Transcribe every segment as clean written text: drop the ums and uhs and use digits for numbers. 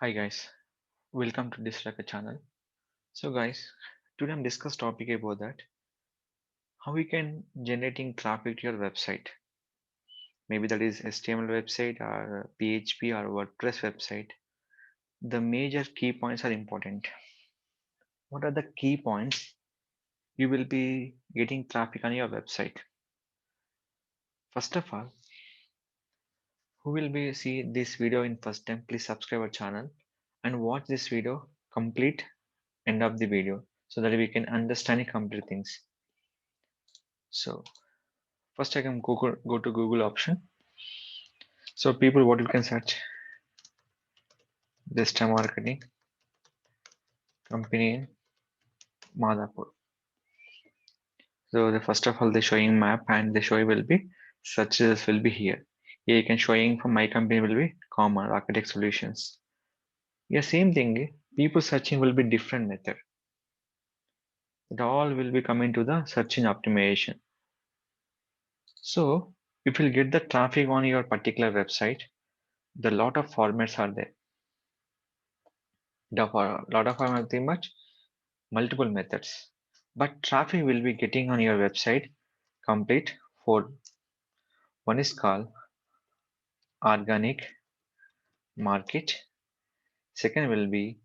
Hi guys, welcome to Distracker channel. So guys, today I'm discuss topic about that how we can generating traffic to your website. Maybe that is HTML website or PHP or WordPress website. The major key points are important. What are the key points you will be getting traffic on your website? First of all, who will be see this video in first time, please subscribe our channel and watch this video complete end of the video so that we can understand the complete things. So first I can go to Google option. So people what you can search digital marketing company in Madhapur. So the first of all the showing map and the show will be searches will be here. Here you can showing for my company will be common architect solutions. Yeah, same thing. People searching will be different method. It all will be coming to the searching optimization. So if you get the traffic on your particular website, the lot of formats are there. The lot of formats are much multiple methods, but traffic will be getting on your website complete for one is called organic market, second will be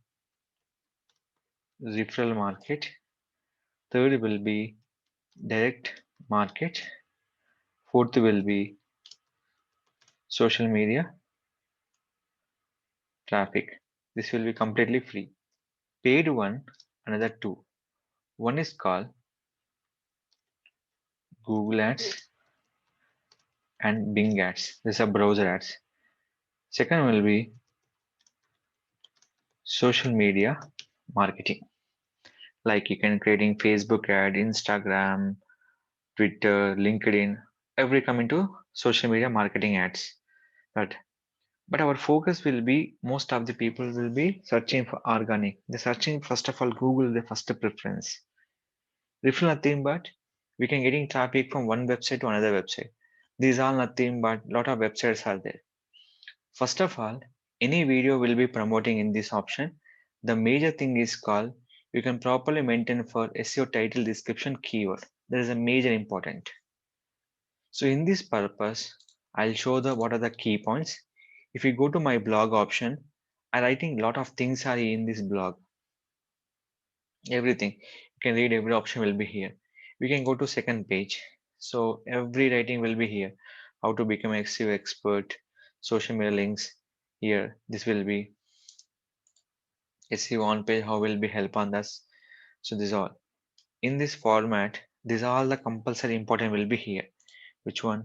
referral market, third will be direct market, fourth will be social media traffic. This will be completely free. Paid one, another two. One is called Google Ads and Bing Ads. These are browser ads. Second will be social media marketing. Like you can creating Facebook ad, Instagram, Twitter, LinkedIn, every coming to social media marketing ads. But but our focus will be most of the people will be searching for organic. They're searching first of all Google the first preference. Refill nothing but we can getting traffic from one website to another website. These are nothing but lot of websites are there. First of all, any video will be promoting in this option. The major thing is called you can properly maintain for SEO title description keyword. That is a major important. So in this purpose, I'll show the what are the key points. If you go to my blog option, I writing lot of things are in this blog. Everything you can read every option will be here. We can go to second page. So every writing will be here. How to become an SEO expert, social media links here. This will be SEO on page. How will be help on this. So this all in this format. These are all the compulsory important will be here. Which one?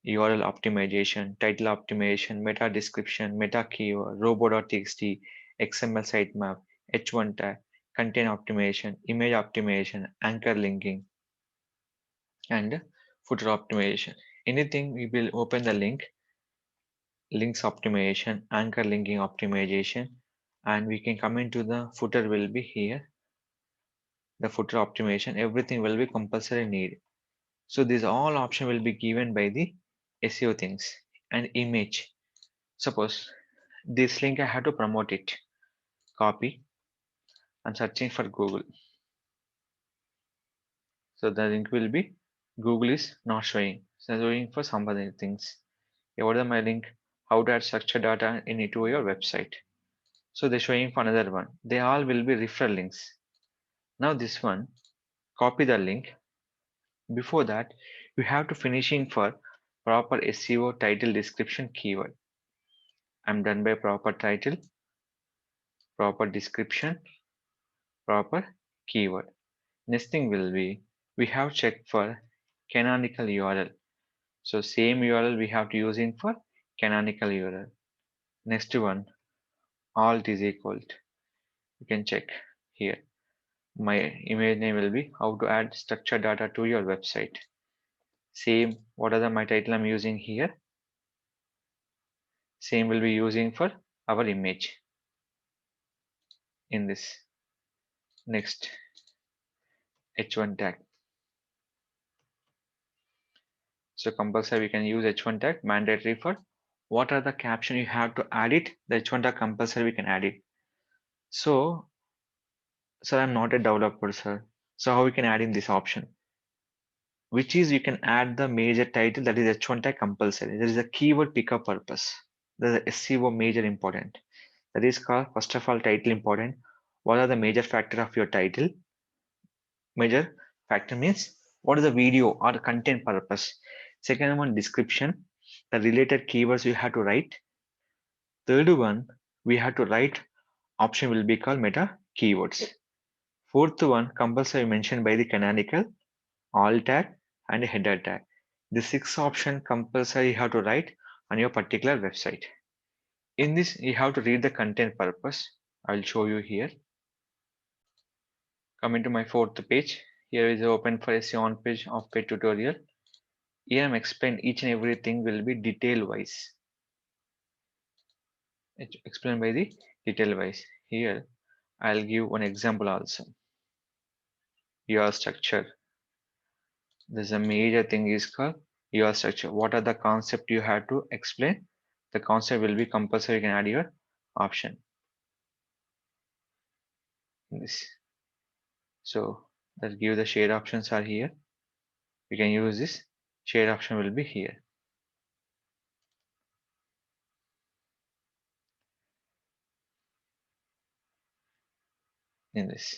URL optimization, title optimization, meta description, meta keyword, robo.txt, XML sitemap, H1 tag, content optimization, image optimization, anchor linking, and footer optimization. Anything we will open the link, links optimization, anchor linking optimization, and we can come into the footer will be here. The footer optimization, everything will be compulsory need. So these all option will be given by the SEO things and image. Suppose this link I have to promote it. Copy. I'm searching for Google. So the link will be Google is not showing. So showing for some other things. Here, what is my link? How to add structured data into your website. So they're showing for another one. They all will be referral links. Now this one, copy the link. Before that, you have to finishing for proper SEO title description keyword. I'm done by proper title, proper description, proper keyword. Next thing will be we have checked for canonical URL. So same URL we have to using for canonical URL. Next one, alt is equal to. You can check here. My image name will be how to add structured data to your website. Same, what are the my title I'm using here? Same will be using for our image in this. Next, H1 tag. So compulsory we can use H1 tag mandatory for what are the caption you have to add it. The H1 tag compulsory we can add it. So, sir, I'm not a developer, sir. So how we can add in this option? Which is you can add the major title, that is H1 tag compulsory. There is a keyword pickup purpose. There is a SEO major important. That is called first of all title important. What are the major factor of your title? Major factor means what is the video or the content purpose. Second one, description, the related keywords you have to write. Third one, we have to write option will be called meta keywords. Fourth one, compulsory mentioned by the canonical, alt tag and header tag. The sixth option compulsory you have to write on your particular website. In this, you have to read the content purpose. I'll show you here. Coming to my fourth page. Here is open for SEO on page of paid tutorial. Here I'm explained each and everything will be detail wise. It's explained by the detail wise. Here I'll give one example also. Your structure. There's a major thing is called your structure. What are the concept you have to explain? The concept will be compulsory. You can add your option. This. So let's give the share options are here. You can use this. Share option will be here. In this.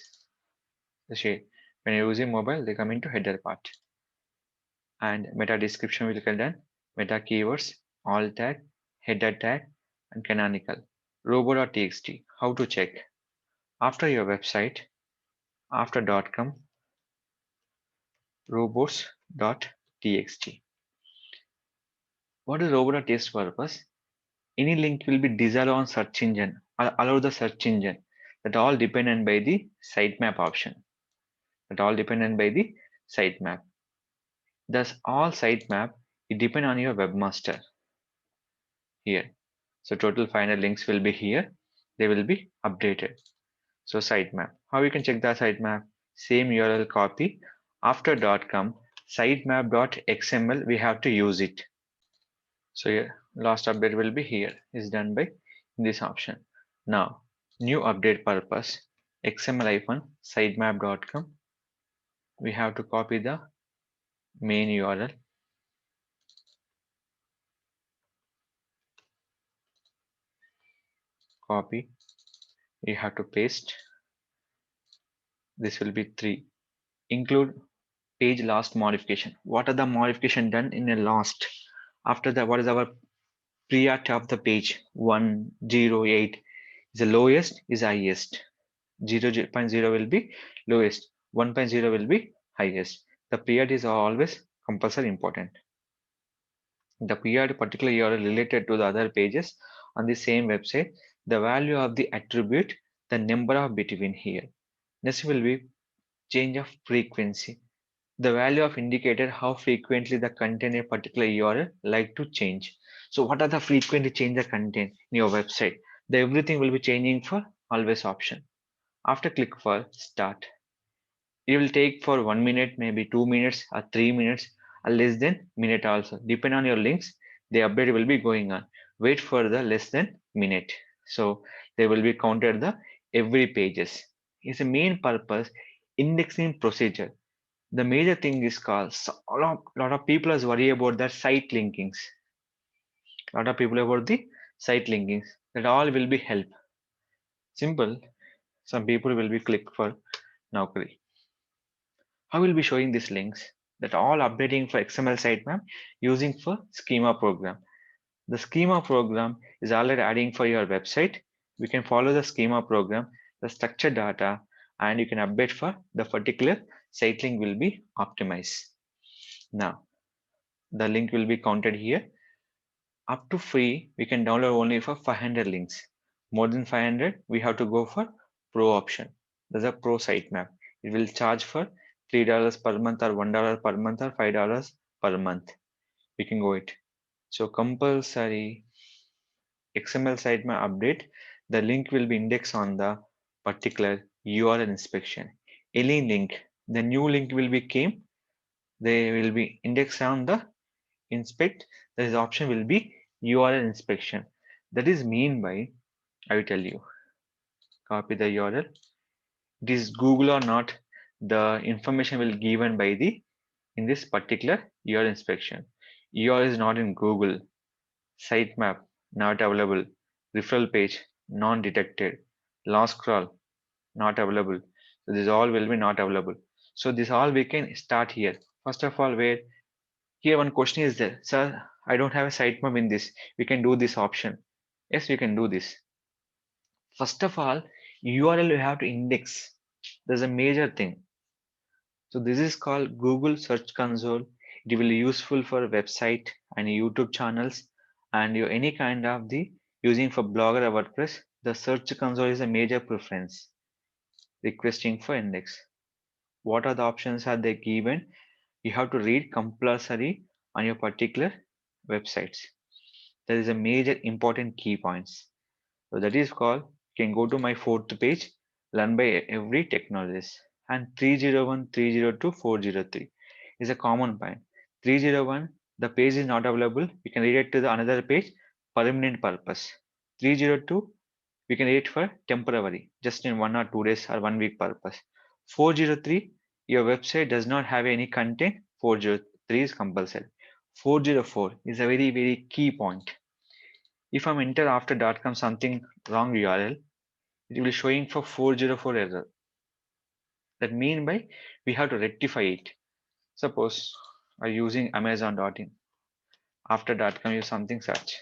The share. When you're using mobile, they come into header part. And meta description will get done. Meta keywords, alt tag, header tag, and canonical. Robo.txt. How to check? After your website, after .com, robots.txt. What is robot.txt purpose? Any link will be desired on search engine or allow the search engine. That all dependent by the sitemap option. That all dependent by the sitemap. Thus all sitemap it depend on your webmaster here. So total final links will be here. They will be updated. So sitemap. How you can check the sitemap? Same URL copy. After .com sitemap.xml we have to use it. So here, last update will be here is done by this option. Now new update purpose xml-sitemap.com. We have to copy the main URL. Copy. You have to paste. This will be 3. Include page last modification. What are the modification done in a last? After that, what is our priority of the page? 108 is the lowest, is highest. 0.0 will be lowest. 1.0 will be highest. The priority is always compulsory important. The priority particular URL related to the other pages on the same website. The value of the attribute, the number of between here. Next will be change of frequency. The value of indicator how frequently the content in a particular URL like to change. So what are the frequently change the content in your website? The everything will be changing for always option. After click for start. It will take for 1 minute, maybe 2 minutes or 3 minutes or less than minute also. Depend on your links, the update will be going on. Wait for the less than minute. So they will be counted the every pages. It's a main purpose indexing procedure. The major thing is called lot of people is worry about the site linkings. Lot of people about the site linkings. That all will be help. Simple. Some people will be click for Naukri. I will be showing these links that all updating for XML sitemap using for schema program. The schema program is already adding for your website. We can follow the schema program, the structured data, and you can update for the particular site link will be optimized. Now, the link will be counted here. Up to free, we can download only for 500 links. More than 500, we have to go for pro option. There's a pro sitemap. It will charge for $3 per month or $1 per month or $5 per month. We can go it. So compulsory XML sitemap update. The link will be indexed on the particular URL inspection. Any link, the new link will be came. They will be indexed on the inspect. This option will be URL inspection. That is mean by, I will tell you, copy the URL. It is Google or not, the information will given by the in this particular URL inspection. URL is not in Google, sitemap not available, referral page non-detected, last crawl not available. So this all will be not available. So this all we can start here. First of all, where here one question is there, sir, I don't have a sitemap in this. We can do this option. Yes, we can do this. First of all, URL you have to index. There's a major thing. So this is called Google Search Console. It will be useful for website and YouTube channels and your any kind of the using for Blogger or WordPress. The Search Console is a major preference. Requesting for index. What are the options are they given? You have to read compulsory on your particular websites. There is a major important key points. So that is called, you can go to my fourth page, learn by every technologist. And 301, 302, 403 is a common point. 301, the page is not available. We can read it to the another page, permanent purpose. 302, we can read it for temporary, just in 1 or 2 days or 1 week purpose. 403, your website does not have any content. 403 is compulsory. 404 is a very, very key point. If I'm enter after .com something wrong URL, it will be showing for 404 error. That mean by we have to rectify it. Suppose are using Amazon.in. After .com use something such.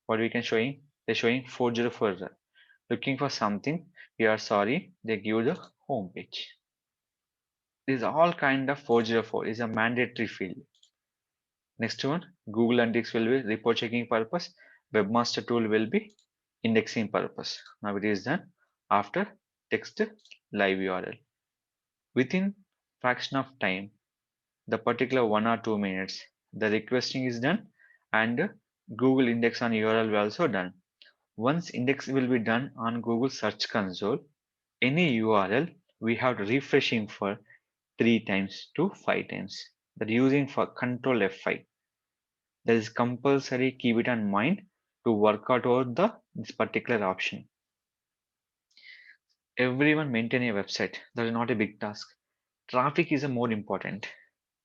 What we can showing? They're showing 404 error. Looking for something, we are sorry, they give the home page. This is all kind of 404 is a mandatory field. Next one, Google Analytics will be report checking purpose. Webmaster Tool will be indexing purpose. Now it is done after text live URL. Within fraction of time, the particular 1 or 2 minutes, the requesting is done and Google index on URL will also done. Once index will be done on Google Search Console, any URL we have to refreshing for 3 times to 5 times. That using for Control F5. That is compulsory. Keep it in mind to work out over this particular option. Everyone maintain a website. That is not a big task. Traffic is a more important.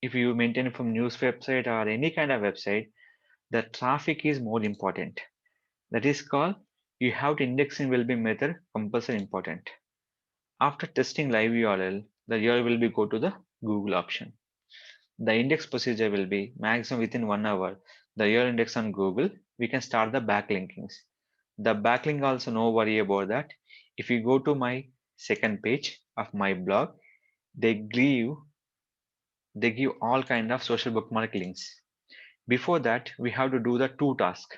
If you maintain it from news website or any kind of website, the traffic is more important. That is called you have to indexing will be method compulsory important. After testing live URL, the URL will be go to the Google option. The index procedure will be maximum within 1 hour. The URL index on Google, we can start the backlinkings. The backlink also no worry about that. If you go to my second page of my blog, they give all kind of social bookmark links. Before that, we have to do the two tasks.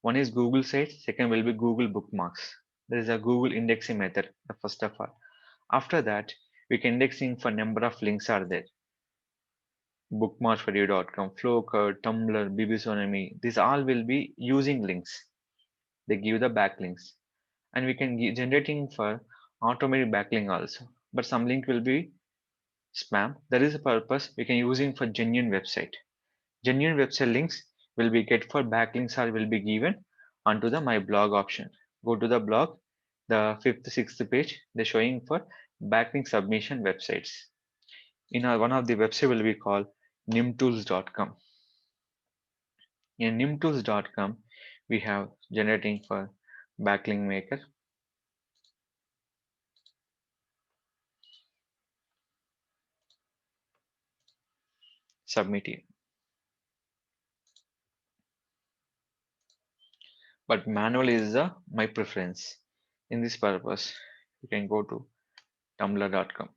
One is Google Sites, second will be Google Bookmarks. There is a Google indexing method, first of all. After that, we can indexing for number of links are there. Bookmarksforyou.com, Flowcard, Tumblr, BBSonemy, these all will be using links. They give the backlinks. And we can generating for automatic backlink also. But some link will be spam. That is the purpose we can using for genuine website. Genuine website links will be get for backlinks or will be given onto the my blog option. Go to the blog, the fifth, sixth page, they're showing for backlink submission websites. In one of the website will be called nimtools.com. In nimtools.com, we have generating for backlink maker. Submit it. But manual is my preference. In this purpose, you can go to tumblr.com.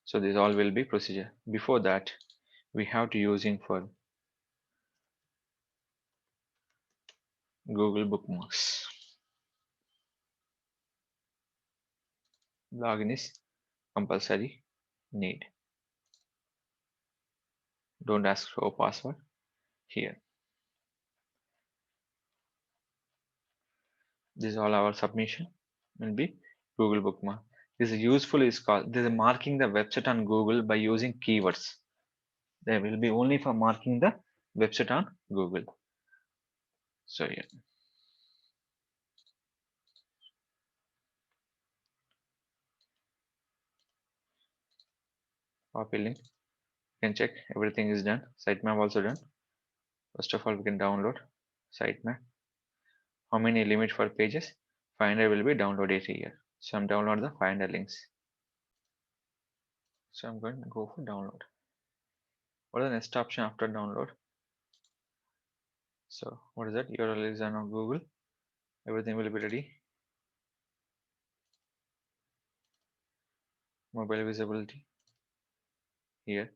So this all will be procedure. Before that, we have to using for Google Bookmarks. Login is compulsory need. Don't ask for password here. This is all our submission will be Google Bookmark. This is useful is called this is marking the website on Google by using keywords. They will be only for marking the website on Google. So yeah, copy link. You can check everything is done. Sitemap also done. First of all, we can download sitemap. How many limit for pages? 500 will be downloaded here. So I'm download the 500 links. So I'm going to go for download. What is the next option after download? So what is that? URL is on Google. Everything will be ready. Mobile visibility here.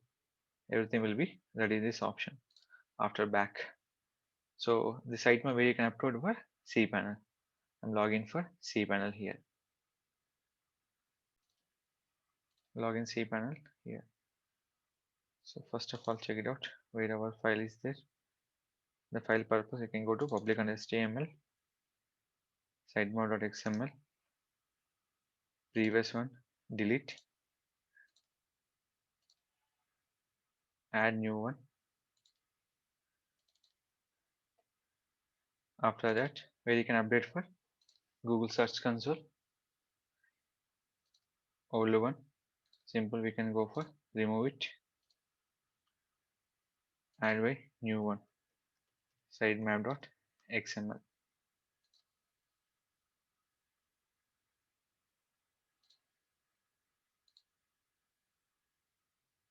Everything will be ready. This option after back. So the sitemap where you can upload for cPanel. I'm logging for cPanel here. Login cPanel here. So first of all, check it out where our file is there. The file purpose, you can go to public and HTML, sitemap.xml, previous one, delete, add new one. After that, where you can update for Google Search Console, old one, simple, we can go for remove it, add by new one, sitemap.xml.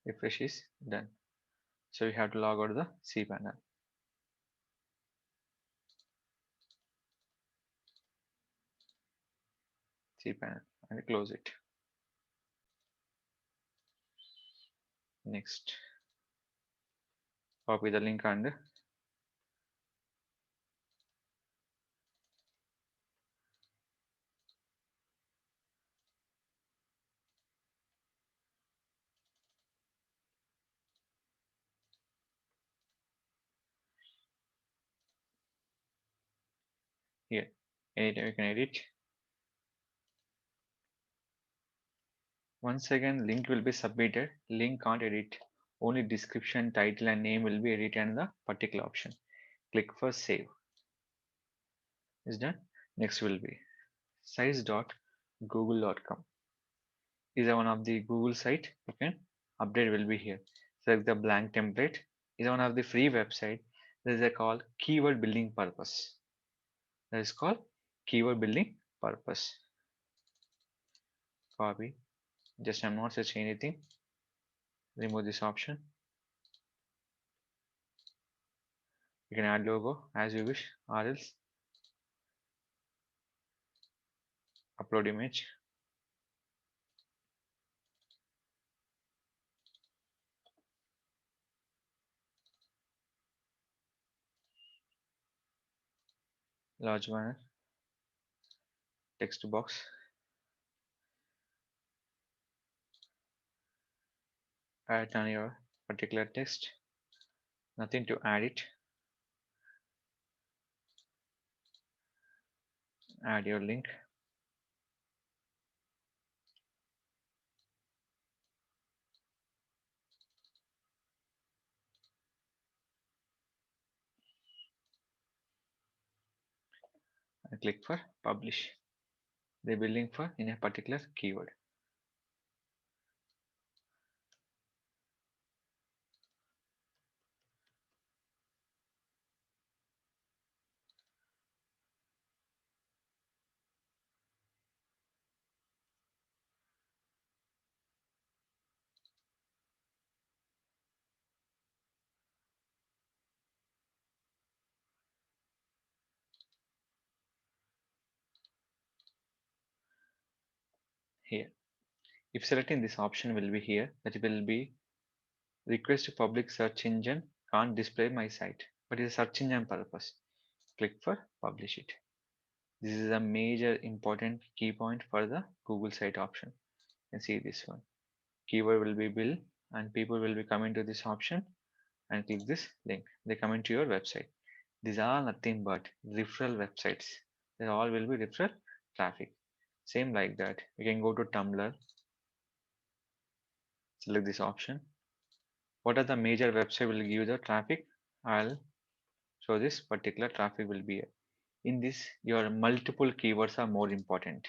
Refresh is done. So you have to log out of the cPanel. cPanel and close it. Next, copy the link and here. Anytime you can edit. Once again, link will be submitted. Link can't edit. Only description, title, and name will be edited in the particular option. Click for save. Is done. Next will be size.google.com. Is one of the Google site. You can update will be here. Select the blank template. Is one of the free website. There is a called keyword building purpose. That is called keyword building purpose. Copy. Just I'm not searching anything. Remove this option. You can add logo as you wish, or else upload image. Large banner, text box, add on your particular text, nothing to add it, add your link, and click for publish. The building for in a particular keyword. Here, if selecting this option will be here, that will be request to public search engine can't display my site, but it's a search engine purpose. Click for publish it. This is a major important key point for the Google site option. You can see this one. Keyword will be built and people will be coming to this option and click this link. They come into your website. These are nothing but referral websites. They all will be referral traffic. Same like that. We can go to Tumblr, select this option. What are the major website will give the traffic? I'll show this particular traffic will be here. In this, your multiple keywords are more important.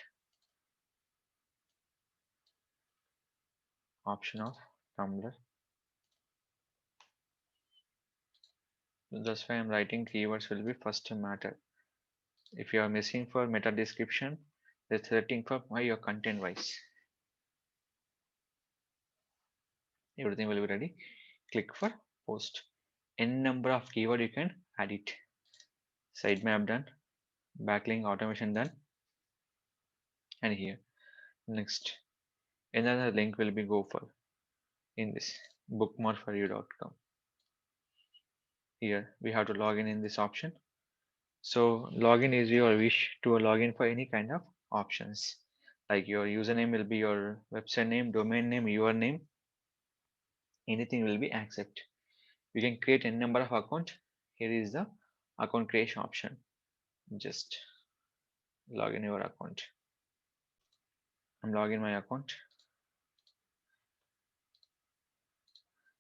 Option of Tumblr. That's why I'm writing keywords will be first matter. If you are missing for meta description, that's setting for why your content wise. Everything will be ready. Click for post. N number of keyword you can add it. Sitemap done. Backlink automation done. And here next another link will be go for in this bookmarkforyou.com. Here we have to log in this option. So login is your wish to log in for any kind of options. Like your username will be your website name, domain name, your name, anything will be accept. You can create a number of account. Here is the account creation option. Just log in your account. I'm logging my account.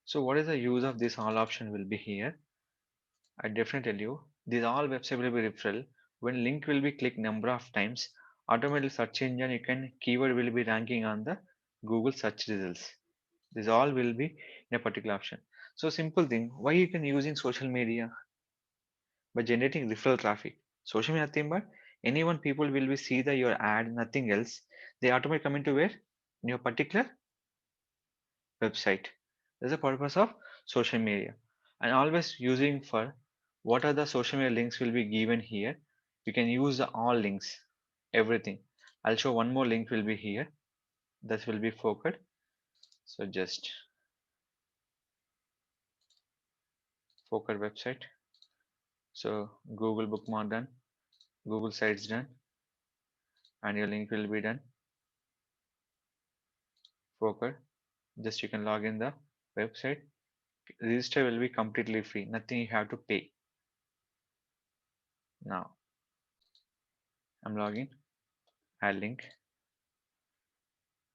So what is the use of this all option will be here? I definitely tell you, these all website will be referral. When link will be clicked number of times, automatically search engine you can keyword will be ranking on the Google search results. This all will be in a particular option. So simple thing, why you can using social media by generating referral traffic. Social media nothing but anyone people will be see the your ad, nothing else. They automatically come into where? In your particular website. That's the purpose of social media. And always using for what are the social media links will be given here. You can use the all links, everything. I'll show one more link will be here. This will be focused. So just focus website. So Google bookmark done, Google sites done, and your link will be done. Focus. Just you can log in the website. Register will be completely free. Nothing you have to pay. Now I'm logging. Add link.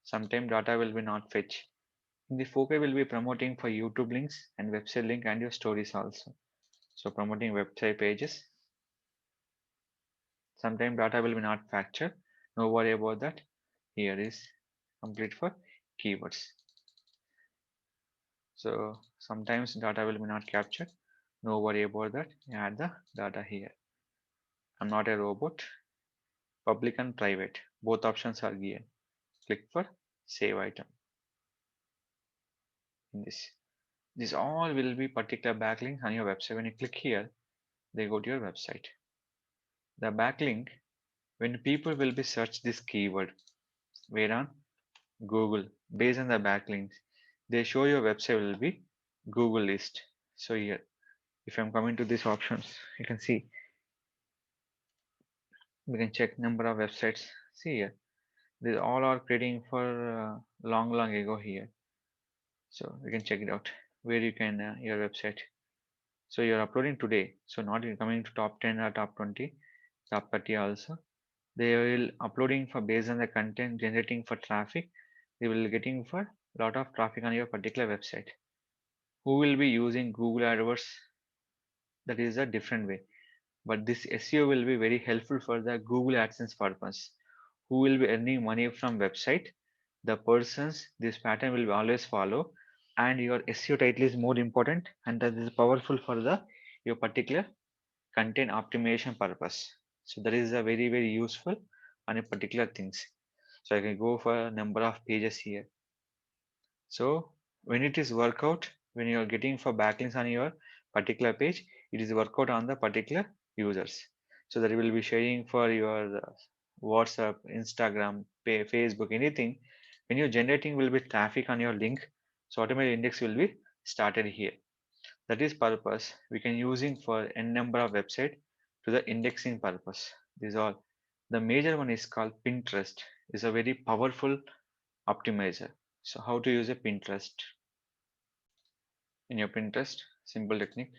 Sometime data will be not fetch. In the focus will be promoting for YouTube links and website link and your stories also. So promoting website pages. Sometime data will be not factor. No worry about that. Here is complete for keywords. So sometimes data will be not captured. No worry about that. Add the data here. I'm not a robot. Public and private. Both options are given. Click for save item. In this all will be particular backlink on your website. When you click here, they go to your website. The backlink, when people will be search this keyword, where on Google, based on the backlinks, they show your website will be Google list. So here, if I'm coming to these options, you can see we can check number of websites. See here, these all are creating for long ago here. So you can check it out where you can your website. So you're uploading today. So not coming to top 10 or top 20, top 30 also. They will uploading for based on the content generating for traffic. They will getting for lot of traffic on your particular website. Who will be using Google AdWords? That is a different way. But this SEO will be very helpful for the Google AdSense purpose. Who will be earning money from website? The persons this pattern will always follow, and your SEO title is more important, and that is powerful for the your particular content optimization purpose. So that is a very useful on a particular things. So I can go for a number of pages here. So when it is workout, when you are getting for backlinks on your particular page, it is workout on the particular users. So that will be sharing for your WhatsApp, Instagram, Facebook, anything. When you're generating will be traffic on your link, so automatic index will be started here. That is purpose we can using for n number of website to the indexing purpose. This is all. The major one is called Pinterest. Is a very powerful optimizer. So how to use a Pinterest? In your Pinterest, simple technique,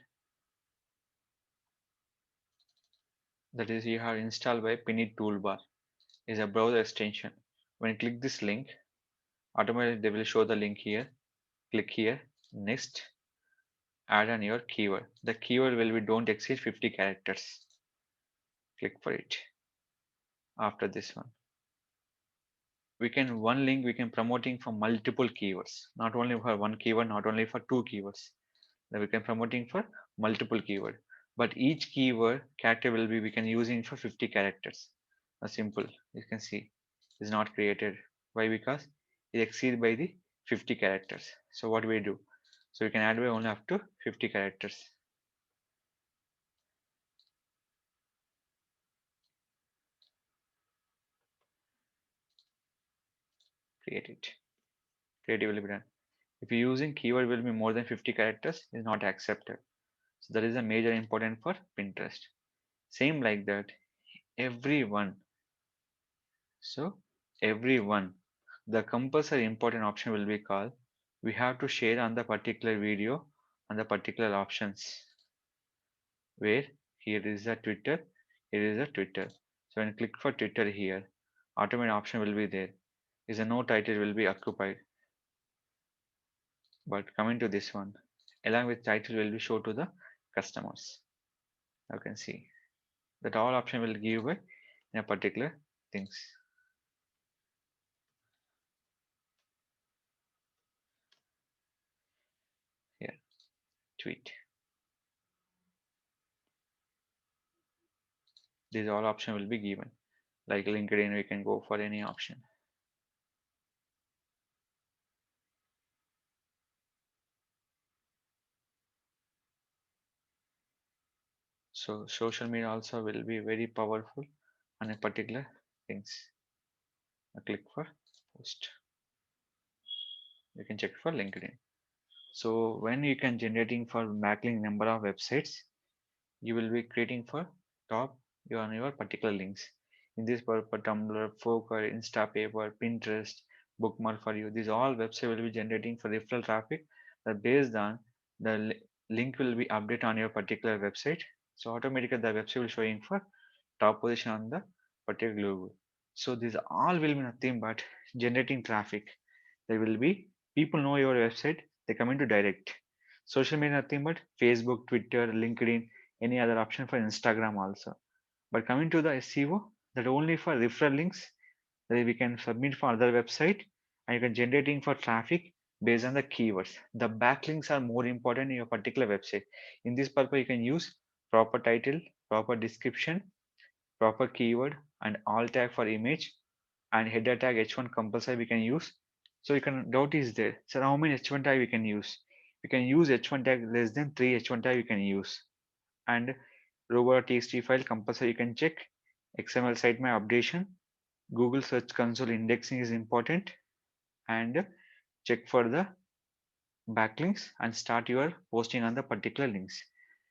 that is you have installed by Pinit toolbar is a browser extension. When you click this link, automatically they will show the link here. Click here, next, add on your keyword. The keyword will be don't exceed 50 characters. Click for it. After this one, one link we can promoting for multiple keywords, not only for one keyword, not only for two keywords. Then we can promoting for multiple keyword, but each keyword character will be we can using for 50 characters. A simple, you can see, is not created. Why? Because it exceeds by the 50 characters. So what we do? So we can add by only up to 50 characters. Create it. Creative will be done. If you're using keyword will be more than 50 characters, is not accepted. So that is a major important for Pinterest. Same like that, everyone. So everyone, the compulsory important option will be called. We have to share on the particular video on the particular options. Where here is a Twitter, here is a Twitter. So when you click for Twitter here, automatic option will be there. Is a no title will be occupied. But coming to this one, along with title will be shown to the customers. You can see that all option will give away in a particular things. Here, tweet. These all option will be given. Like LinkedIn, we can go for any option. So social media also will be very powerful on a particular things. I click for post. You can check for LinkedIn. So when you can generating for backlink number of websites, you will be creating for top on your particular links. In this purpose, Tumblr, Foker, Instapaper, Pinterest, Bookmark for you. These all website will be generating for referral traffic that based on the link will be updated on your particular website. So automatically the website will showing for top position on the particular Google. So these all will be nothing but generating traffic. There will be people know your website, they come into direct. Social media nothing but Facebook, Twitter, LinkedIn, any other option for Instagram also. But coming to the SEO, that only for referral links that we can submit for other website and you can generating for traffic based on the keywords. The backlinks are more important in your particular website. In this purpose, you can use proper title, proper description, proper keyword and alt tag for image and header tag h1 compulsory we can use. So you can doubt is there. So how many h1 tag we can use? We can use h1 tag less than 3 h1 tag we can use. And robo.txt file compulsory you can check. XML sitemap updation. Google Search Console indexing is important and check for the backlinks and start your posting on the particular links.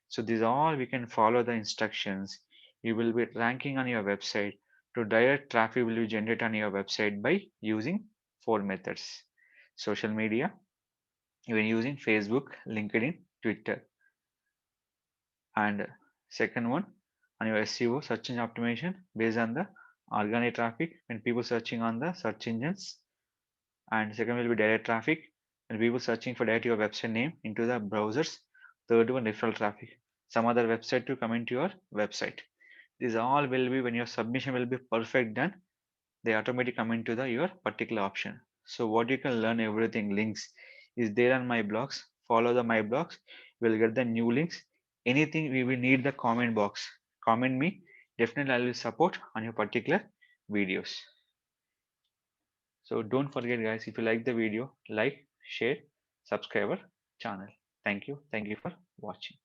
So these all we can follow the instructions. You will be ranking on your website to direct traffic will be generated on your website by using four methods. Social media, you are using Facebook, LinkedIn, Twitter. And second one on your SEO search engine optimization based on the organic traffic when people searching on the search engines. And second will be direct traffic and people searching for direct your website name into the browsers. Third one referral traffic, some other website to come into your website. These all will be when your submission will be perfect done, they automatically come into the your particular option. So what you can learn everything links is there on my blogs. Follow the my blogs, you will get the new links. Anything we will need the comment box, comment me, definitely I will support on your particular videos. So don't forget guys, if you like the video, like, share, subscribe our channel. Thank you for watching.